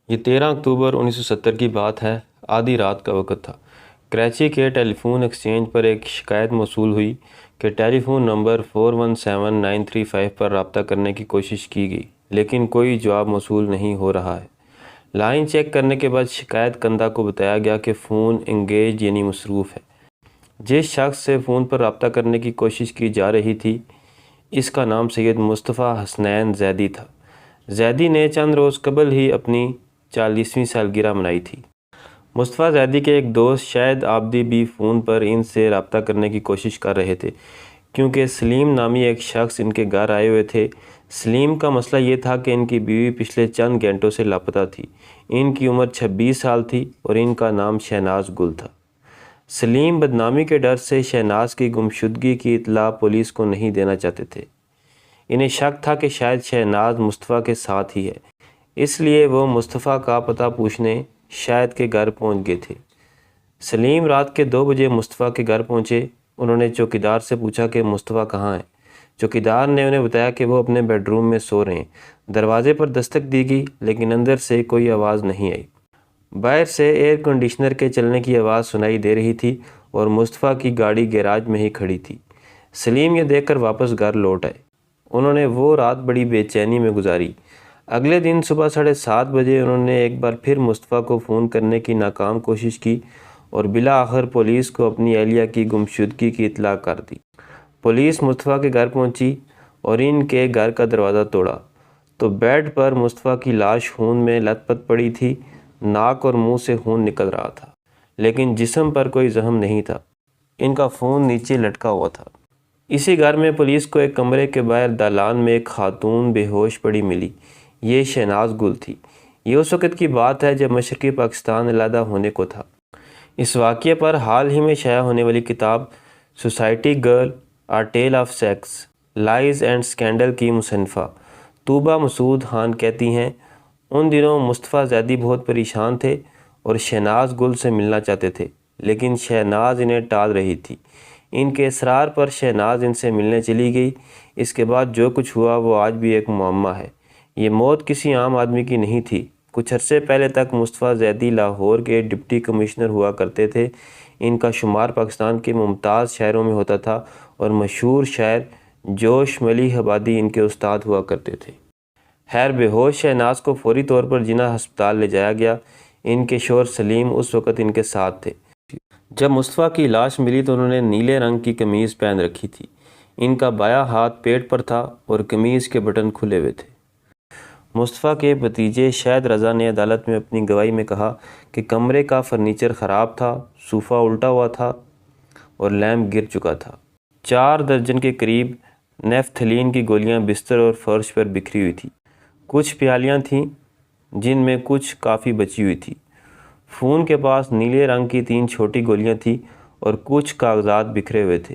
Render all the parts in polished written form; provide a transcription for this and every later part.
یہ 13 اکتوبر 1970 کی بات ہے۔ آدھی رات کا وقت تھا۔ کراچی کے ٹیلی فون ایکسچینج پر ایک شکایت موصول ہوئی کہ ٹیلی فون نمبر 417935 پر رابطہ کرنے کی کوشش کی گئی، لیکن کوئی جواب موصول نہیں ہو رہا ہے۔ لائن چیک کرنے کے بعد شکایت کنندہ کو بتایا گیا کہ فون انگیج یعنی مصروف ہے۔ جس شخص سے فون پر رابطہ کرنے کی کوشش کی جا رہی تھی، اس کا نام سید مصطفیٰ حسنین زیدی تھا۔ زیدی نے چند روز قبل ہی اپنی 40ویں سالگرہ منائی تھی۔ مصطفیٰ زیدی کے ایک دوست شاہد آبدی بھی فون پر ان سے رابطہ کرنے کی کوشش کر رہے تھے، کیونکہ سلیم نامی ایک شخص ان کے گھر آئے ہوئے تھے۔ سلیم کا مسئلہ یہ تھا کہ ان کی بیوی پچھلے چند گھنٹوں سے لاپتہ تھی۔ ان کی عمر 26 سال تھی اور ان کا نام شہناز گل تھا۔ سلیم بدنامی کے ڈر سے شہناز کی گمشدگی کی اطلاع پولیس کو نہیں دینا چاہتے تھے۔ انہیں شک تھا کہ شاید شہناز مصطفیٰ کے ساتھ ہی ہے، اس لیے وہ مصطفیٰ کا پتہ پوچھنے شاہد کے گھر پہنچ گئے تھے۔ سلیم رات کے 2 بجے مصطفیٰ کے گھر پہنچے۔ انہوں نے چوکیدار سے پوچھا کہ مصطفیٰ کہاں ہے۔ چوکیدار نے انہیں بتایا کہ وہ اپنے بیڈ روم میں سو رہے ہیں۔ دروازے پر دستک دی گئی، لیکن اندر سے کوئی آواز نہیں آئی۔ باہر سے ایئر کنڈیشنر کے چلنے کی آواز سنائی دے رہی تھی اور مصطفیٰ کی گاڑی گیراج میں ہی کھڑی تھی۔ سلیم یہ دیکھ کر واپس گھر لوٹ آئے۔ انہوں نے وہ رات بڑی بے چینی میں گزاری۔ اگلے دن صبح 7:30 بجے انہوں نے ایک بار پھر مصطفیٰ کو فون کرنے کی ناکام کوشش کی اور بالآخر پولیس کو اپنی اہلیہ کی گمشدگی کی اطلاع کر دی۔ پولیس مصطفیٰ کے گھر پہنچی اور ان کے گھر کا دروازہ توڑا تو بیڈ پر مصطفیٰ کی لاش خون میں لت پت پڑی تھی۔ ناک اور منہ سے خون نکل رہا تھا، لیکن جسم پر کوئی زخم نہیں تھا۔ ان کا فون نیچے لٹکا ہوا تھا۔ اسی گھر میں پولیس کو ایک کمرے کے باہر دالان میں ایک خاتون بے ہوش پڑی ملی۔ یہ شہناز گل تھی۔ یہ اس وقت کی بات ہے جب مشرقی پاکستان علیحدہ ہونے کو تھا۔ اس واقعے پر حال ہی میں شائع ہونے والی کتاب society girl a tale of sex, lies and scandal کی مصنفہ طوبیٰ مسعود خان کہتی ہیں، ان دنوں مصطفیٰ زیدی بہت پریشان تھے اور شہناز گل سے ملنا چاہتے تھے، لیکن شہناز انہیں ٹال رہی تھی۔ ان کے اصرار پر شہناز ان سے ملنے چلی گئی۔ اس کے بعد جو کچھ ہوا وہ آج بھی ایک معمہ ہے۔ یہ موت کسی عام آدمی کی نہیں تھی۔ کچھ عرصے پہلے تک مصطفیٰ زیدی لاہور کے ڈپٹی کمشنر ہوا کرتے تھے۔ ان کا شمار پاکستان کے ممتاز شاعروں میں ہوتا تھا اور مشہور شاعر جوش ملی آبادی ان کے استاد ہوا کرتے تھے۔ خیر، بے ہوش شہناز کو فوری طور پر جناح ہسپتال لے جایا گیا۔ ان کے شوہر سلیم اس وقت ان کے ساتھ تھے۔ جب مصطفیٰ کی لاش ملی تو انہوں نے نیلے رنگ کی قمیض پہن رکھی تھی۔ ان کا بایاں ہاتھ پیٹ پر تھا اور قمیض کے بٹن کھلے ہوئے تھے۔ مصطفیٰ کے بھتیجے شاہد رضا نے عدالت میں اپنی گواہی میں کہا کہ کمرے کا فرنیچر خراب تھا، صوفہ الٹا ہوا تھا اور لیمپ گر چکا تھا۔ 4 درجن کے قریب نیفتھلین کی گولیاں بستر اور فرش پر بکھری ہوئی تھیں۔ کچھ پیالیاں تھیں جن میں کچھ کافی بچی ہوئی تھی۔ فون کے پاس نیلے رنگ کی 3 چھوٹی گولیاں تھیں اور کچھ کاغذات بکھرے ہوئے تھے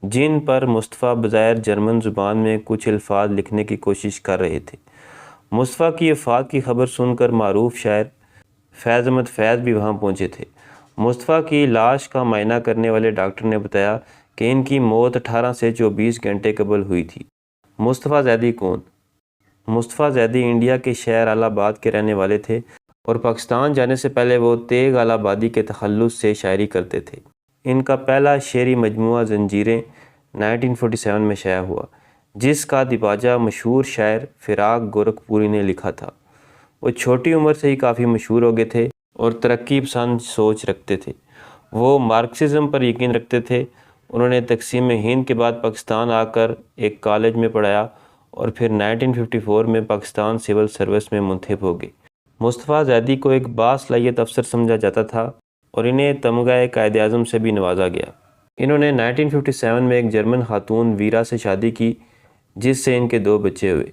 جن پر مصطفیٰ بظاہر جرمن زبان میں کچھ الفاظ لکھنے کی کوشش کر رہے تھے۔ مصطفیٰ کی وفات کی خبر سن کر معروف شاعر فیض احمد فیض بھی وہاں پہنچے تھے۔ مصطفیٰ کی لاش کا معائنہ کرنے والے ڈاکٹر نے بتایا کہ ان کی موت 18 سے 24 گھنٹے قبل ہوئی تھی۔ مصطفیٰ زیدی کون؟ مصطفیٰ زیدی انڈیا کے شہر الہ آباد کے رہنے والے تھے اور پاکستان جانے سے پہلے وہ تیغ الہ آبادی کے تخلص سے شاعری کرتے تھے۔ ان کا پہلا شعری مجموعہ زنجیریں 1947 میں شائع ہوا، جس کا دیباچہ مشہور شاعر فراق گورکھپوری نے لکھا تھا۔ وہ چھوٹی عمر سے ہی کافی مشہور ہو گئے تھے اور ترقی پسند سوچ رکھتے تھے۔ وہ مارکسزم پر یقین رکھتے تھے۔ انہوں نے تقسیم ہند کے بعد پاکستان آ کر ایک کالج میں پڑھایا اور پھر 1954 میں پاکستان سول سروس میں منتخب ہو گئے۔ مصطفیٰ زیدی کو ایک باصلاحیت افسر سمجھا جاتا تھا اور انہیں تمغہ قائد اعظم سے بھی نوازا گیا۔ انہوں نے 1957 میں ایک جرمن خاتون ویرا سے شادی کی، جس سے ان کے 2 بچے ہوئے۔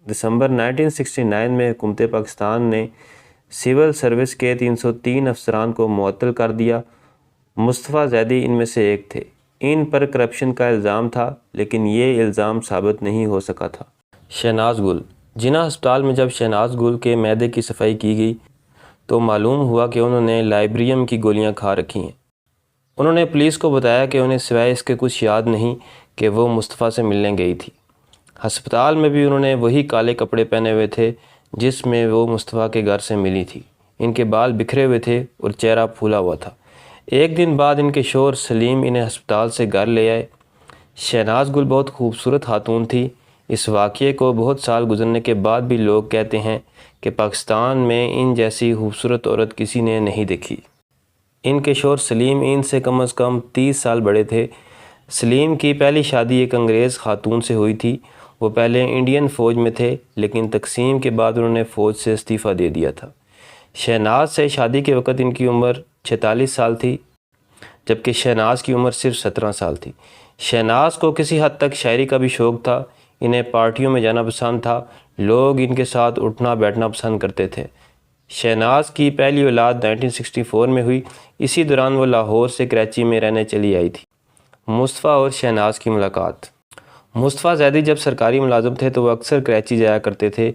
دسمبر 1969 میں حکومت پاکستان نے سول سروس کے 303 افسران کو معطل کر دیا۔ مصطفیٰ زیدی ان میں سے ایک تھے۔ ان پر کرپشن کا الزام تھا، لیکن یہ الزام ثابت نہیں ہو سکا تھا۔ شہناز گل۔ جناح ہسپتال میں جب شہناز گل کے معدے کی صفائی کی گئی تو معلوم ہوا کہ انہوں نے لائبریم کی گولیاں کھا رکھی ہیں۔ انہوں نے پولیس کو بتایا کہ انہیں سوائے اس کے کچھ یاد نہیں کہ وہ مصطفیٰ سے ملنے گئی تھی۔ ہسپتال میں بھی انہوں نے وہی کالے کپڑے پہنے ہوئے تھے جس میں وہ مصطفیٰ کے گھر سے ملی تھی۔ ان کے بال بکھرے ہوئے تھے اور چہرہ پھولا ہوا تھا۔ ایک دن بعد ان کے شوہر سلیم انہیں ہسپتال سے گھر لے آئے۔ شہناز گل بہت خوبصورت خاتون تھی۔ اس واقعے کو بہت سال گزرنے کے بعد بھی لوگ کہتے ہیں کہ پاکستان میں ان جیسی خوبصورت عورت کسی نے نہیں دیکھی۔ ان کے شوہر سلیم ان سے کم از کم 30 سال بڑے تھے۔ سلیم کی پہلی شادی ایک انگریز خاتون سے ہوئی تھی۔ وہ پہلے انڈین فوج میں تھے لیکن تقسیم کے بعد انہوں نے فوج سے استعفیٰ دے دیا تھا۔ شہناز سے شادی کے وقت ان کی عمر 46 سال تھی، جبکہ شہناز کی عمر صرف 17 سال تھی۔ شہناز کو کسی حد تک شاعری کا بھی شوق تھا۔ انہیں پارٹیوں میں جانا پسند تھا۔ لوگ ان کے ساتھ اٹھنا بیٹھنا پسند کرتے تھے۔ شہناز کی پہلی اولاد 1964 میں ہوئی۔ اسی دوران وہ لاہور سے کراچی میں رہنے چلی آئی تھی۔ مصطفیٰ اور شہناز کی ملاقات۔ مصطفیٰ زیدی جب سرکاری ملازم تھے تو وہ اکثر کراچی جایا کرتے تھے۔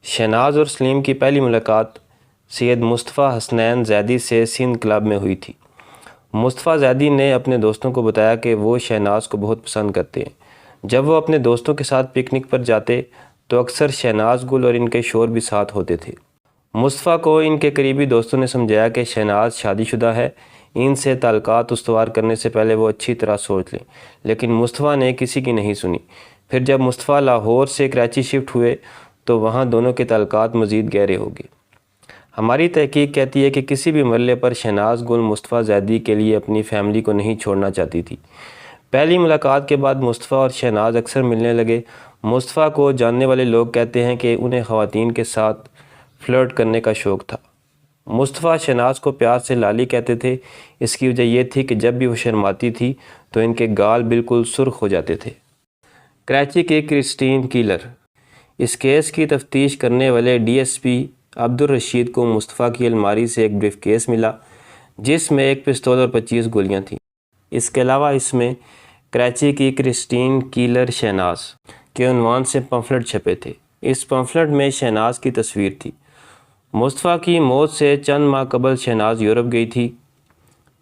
شہناز اور سلیم کی پہلی ملاقات سید مصطفیٰ حسنین زیدی سے سندھ کلب میں ہوئی تھی۔ مصطفیٰ زیدی نے اپنے دوستوں کو بتایا کہ وہ شہناز کو بہت پسند کرتے ہیں۔ جب وہ اپنے دوستوں کے ساتھ پکنک پر جاتے تو اکثر شہناز گل اور ان کے شوہر بھی ساتھ ہوتے تھے۔ مصطفیٰ کو ان کے قریبی دوستوں نے سمجھایا کہ شہناز شادی شدہ ہے، ان سے تعلقات استوار کرنے سے پہلے وہ اچھی طرح سوچ لیں، لیکن مصطفیٰ نے کسی کی نہیں سنی۔ پھر جب مصطفیٰ لاہور سے کراچی شفٹ ہوئے تو وہاں دونوں کے تعلقات مزید گہرے ہو گئے۔ ہماری تحقیق کہتی ہے کہ کسی بھی مرحلے پر شہناز گل مصطفیٰ زیدی کے لیے اپنی فیملی کو نہیں چھوڑنا چاہتی تھی۔ پہلی ملاقات کے بعد مصطفیٰ اور شہناز اکثر ملنے لگے۔ مصطفیٰ کو جاننے والے لوگ کہتے ہیں کہ انہیں خواتین کے ساتھ فلرٹ کرنے کا شوق تھا۔ مصطفیٰ شہناز کو پیار سے لالی کہتے تھے۔ اس کی وجہ یہ تھی کہ جب بھی وہ شرماتی تھی تو ان کے گال بالکل سرخ ہو جاتے تھے۔ کراچی کے کرسٹین کیلر۔ اس کیس کی تفتیش کرنے والے ڈی ایس پی عبدالرشید کو مصطفیٰ کی الماری سے ایک بریف کیس ملا جس میں ایک پستول اور 25 گولیاں تھیں۔ اس کے علاوہ اس میں کراچی کی کرسٹین کیلر شہناز کے عنوان سے پمفلٹ چھپے تھے۔ اس پمفلٹ میں شہناز کی تصویر تھی۔ مصطفیٰ کی موت سے چند ماہ قبل شہناز یورپ گئی تھی۔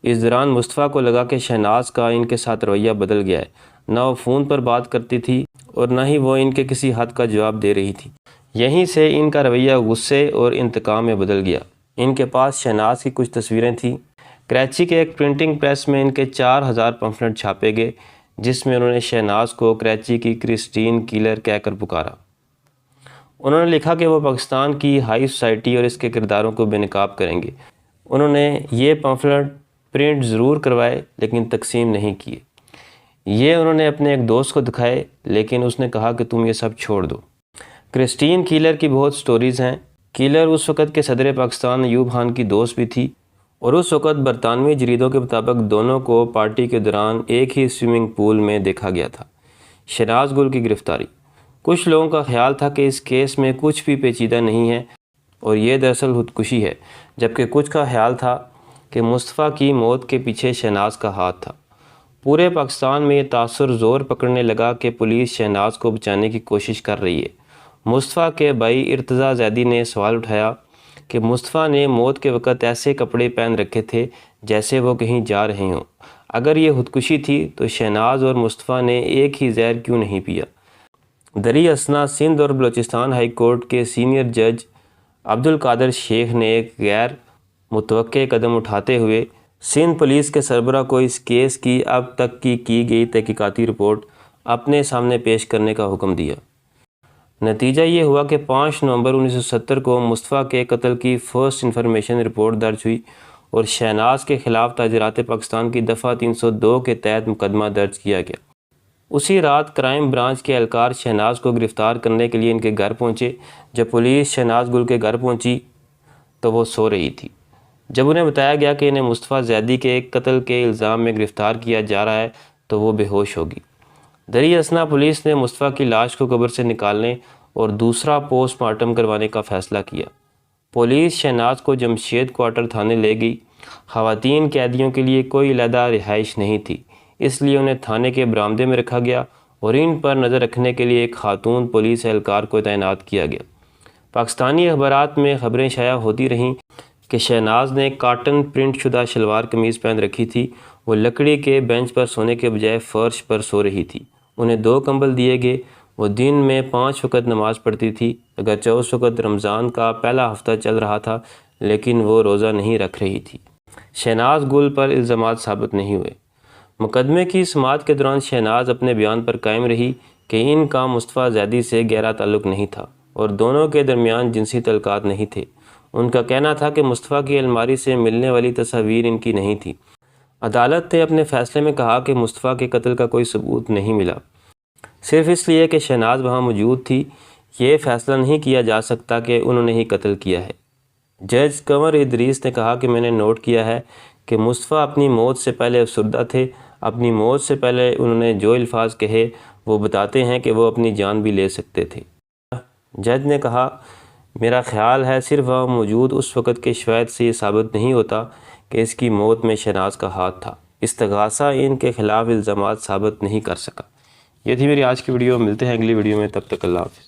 اس دوران مصطفیٰ کو لگا کہ شہناز کا ان کے ساتھ رویہ بدل گیا ہے۔ نہ وہ فون پر بات کرتی تھی اور نہ ہی وہ ان کے کسی حد کا جواب دے رہی تھی۔ یہیں سے ان کا رویہ غصے اور انتقام میں بدل گیا۔ ان کے پاس شہناز کی کچھ تصویریں تھیں۔ کراچی کے ایک پرنٹنگ پریس میں ان کے 4000 پمفلٹ چھاپے گئے جس میں انہوں نے شہناز کو کراچی کی کرسٹین کیلر کہہ کر پکارا۔ انہوں نے لکھا کہ وہ پاکستان کی ہائی سوسائٹی اور اس کے کرداروں کو بے نقاب کریں گے۔ انہوں نے یہ پمفلٹ پرنٹ ضرور کروائے لیکن تقسیم نہیں کیے۔ یہ انہوں نے اپنے ایک دوست کو دکھائے لیکن اس نے کہا کہ تم یہ سب چھوڑ دو۔ کرسٹین کیلر کی بہت سٹوریز ہیں۔ کیلر اس وقت کے صدر پاکستان ایوب خان کی دوست بھی تھی اور اس وقت برطانوی جریدوں کے مطابق دونوں کو پارٹی کے دوران ایک ہی سوئمنگ پول میں دیکھا گیا تھا۔ شہناز گل کی گرفتاری۔ کچھ لوگوں کا خیال تھا کہ اس کیس میں کچھ بھی پیچیدہ نہیں ہے اور یہ دراصل خودکشی ہے، جبکہ کچھ کا خیال تھا کہ مصطفیٰ کی موت کے پیچھے شہناز کا ہاتھ تھا۔ پورے پاکستان میں یہ تاثر زور پکڑنے لگا کہ پولیس شہناز کو بچانے کی کوشش کر رہی ہے۔ مصطفیٰ کے بھائی ارتضیٰ زیدی نے سوال اٹھایا کہ مصطفیٰ نے موت کے وقت ایسے کپڑے پہن رکھے تھے جیسے وہ کہیں جا رہے ہوں۔ اگر یہ خودکشی تھی تو شہناز اور مصطفیٰ نے ایک ہی زہر کیوں نہیں پیا؟ دریں اثنا سندھ اور بلوچستان ہائی کورٹ کے سینئر جج عبدالقادر شیخ نے ایک غیر متوقع قدم اٹھاتے ہوئے سندھ پولیس کے سربراہ کو اس کیس کی اب تک کی گئی تحقیقاتی رپورٹ اپنے سامنے پیش کرنے کا حکم دیا۔ نتیجہ یہ ہوا کہ 5 نومبر 1970 کو مصطفیٰ کے قتل کی فرسٹ انفارمیشن رپورٹ درج ہوئی اور شہناز کے خلاف تعزیرات پاکستان کی دفعہ 302 کے تحت مقدمہ درج کیا گیا۔ اسی رات کرائم برانچ کے اہلکار شہناز کو گرفتار کرنے کے لیے ان کے گھر پہنچے۔ جب پولیس شہناز گل کے گھر پہنچی تو وہ سو رہی تھی۔ جب انہیں بتایا گیا کہ انہیں مصطفیٰ زیدی کے قتل کے الزام میں گرفتار کیا جا رہا ہے تو وہ بے ہوش ہوگی۔ دریں اثنا پولیس نے مصطفیٰ کی لاش کو قبر سے نکالنے اور دوسرا پوسٹ مارٹم کروانے کا فیصلہ کیا۔ پولیس شہناز کو جمشید کوارٹر تھانے لے گئی۔ خواتین قیدیوں کے لیے کوئی علیحدہ رہائش نہیں تھی، اس لیے انہیں تھانے کے برآمدے میں رکھا گیا اور ان پر نظر رکھنے کے لیے ایک خاتون پولیس اہلکار کو تعینات کیا گیا۔ پاکستانی اخبارات میں خبریں شائع ہوتی رہیں کہ شہناز نے کاٹن پرنٹ شدہ شلوار قمیض پہن رکھی تھی۔ وہ لکڑی کے بینچ پر سونے کے بجائے فرش پر سو رہی تھی۔ انہیں 2 کمبل دیے گئے۔ وہ دن میں 5 وقت نماز پڑھتی تھی، اگرچہ اس وقت رمضان کا پہلا ہفتہ چل رہا تھا لیکن وہ روزہ نہیں رکھ رہی تھی۔ شہناز گل پر الزامات ثابت نہیں ہوئے۔ مقدمے کی سماعت کے دوران شہناز اپنے بیان پر قائم رہی کہ ان کا مصطفیٰ زیدی سے گہرا تعلق نہیں تھا اور دونوں کے درمیان جنسی تعلقات نہیں تھے۔ ان کا کہنا تھا کہ مصطفیٰ کی الماری سے ملنے والی تصاویر ان کی نہیں تھی۔ عدالت نے اپنے فیصلے میں کہا کہ مصطفیٰ کے قتل کا کوئی ثبوت نہیں ملا، صرف اس لیے کہ شہناز وہاں موجود تھی۔ یہ فیصلہ نہیں کیا جا سکتا کہ انہوں نے ہی قتل کیا ہے۔ جج قمر ادریس نے کہا کہ میں نے نوٹ کیا ہے کہ مصطفیٰ اپنی موت سے پہلے افسردہ تھے۔ اپنی موت سے پہلے انہوں نے جو الفاظ کہے وہ بتاتے ہیں کہ وہ اپنی جان بھی لے سکتے تھے۔ جج نے کہا، میرا خیال ہے صرف وہاں موجود اس وقت کے شواہد سے یہ ثابت نہیں ہوتا کہ اس کی موت میں شہناز کا ہاتھ تھا۔ استغاثہ ان کے خلاف الزامات ثابت نہیں کر سکا۔ یہ تھی میری آج کی ویڈیو، ملتے ہیں اگلی ویڈیو میں، تب تک اللہ حافظ۔